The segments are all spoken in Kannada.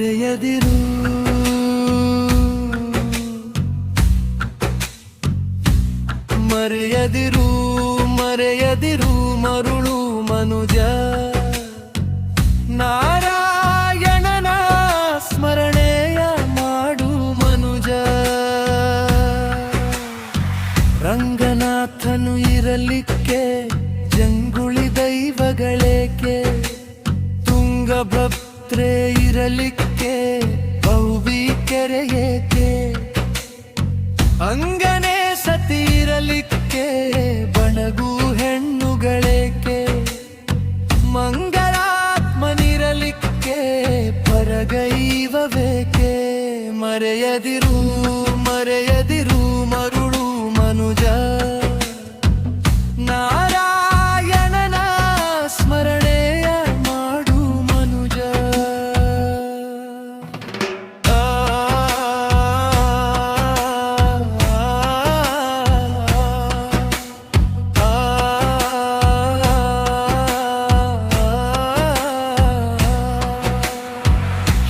ಮರೆಯದಿರು ಮರೆಯದಿರು ಮರೆಯದಿರು ಮರುಳು ಮನುಜ ನಾರಾಯಣನ ಸ್ಮರಣೆಯ ಮಾಡು ಮನುಜ ರಂಗನಾಥನು ಇರಲಿಕ್ಕೆ ಜಂಗುಳಿ ದೈವಗಳೇಕೆ ತುಂಗಭದ್ರೆ ಇರಲಿಕ್ಕೆ ಬಹುಬಿ ಕೆರೆಯೇಕೆ ಅಂಗನೆ ಸತಿ ಇರಲಿಕ್ಕೆ ಬಣಗು ಹೆಣ್ಣುಗಳೇಕೆ ಮಂಗಳಾತ್ಮನಿರಲಿಕ್ಕೆ ಪರಗೈವವೇಕೆ ಮರೆಯದಿರು ಮರೆಯದಿರು ಮರುಳು ಮನುಜ ನಾರಾಯಣನ ಸ್ಮರಣೆಯ ಮಾಡು ಮನುಜ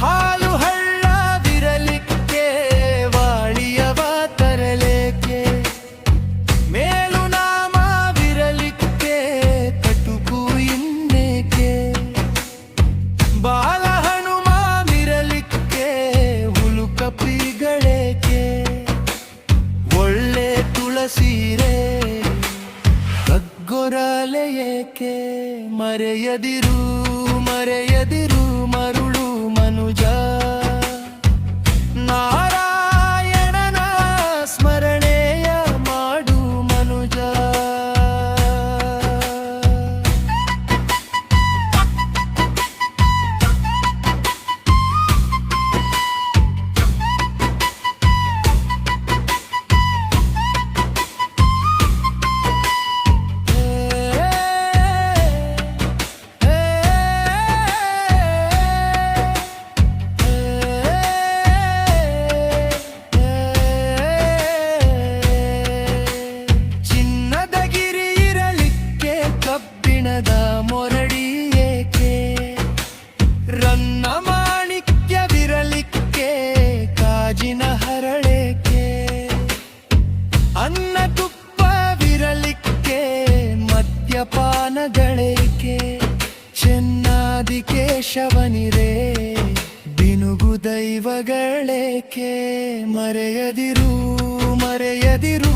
ಹಾಲು ಹಳ್ಳವಿರಲಿಕ್ಕೆ ವಾಳಿಯವ ತರಲೇಕೆ ಮೇಲು ನಾಮವಿರಲಿಕ್ಕೆ ಕಟುಕು ಇನ್ನೇಕೆ ಬಾಲ ಹನುಮಾನಿರಲಿಕ್ಕೆ ಹುಲುಕಪಿಗಳೇಕೆ ಒಳ್ಳೆ ತುಳಸೀರೆ ಕಗ್ಗೊರಲೆಯೇಕೆ ಮರೆಯದಿರು ಮರೆಯದಿರು ಮರುಳು ಮನುಜ ನಾರಾಯಣನ ಸ್ಮರಣೆಯ ಮಾಡು ಮನುಜ ಚಿನ್ನದ ಗಿರಿ ಇರಲಿಕ್ಕೆ ಕಬ್ಬಿಣದ ಮೊರಡಿ ಏಕೆ ರನ್ನ ಮಾಣಿಕ್ಯವಿರಲಿಕ್ಕೆ ಕಾಜಿನ ಹರಳೇಕೆ ಅನ್ನ ತುಪ್ಪವಿರಲಿಕ್ಕೆ ಮದ್ಯಪಾನಗಳೇಕೆ ಚೆನ್ನಾದಿ ಕೇಶವನಿರೇ ಬಿನುಗು ದೈವಗಳೇಕೆ ಮರೆಯದಿರು ಮರೆಯದಿರು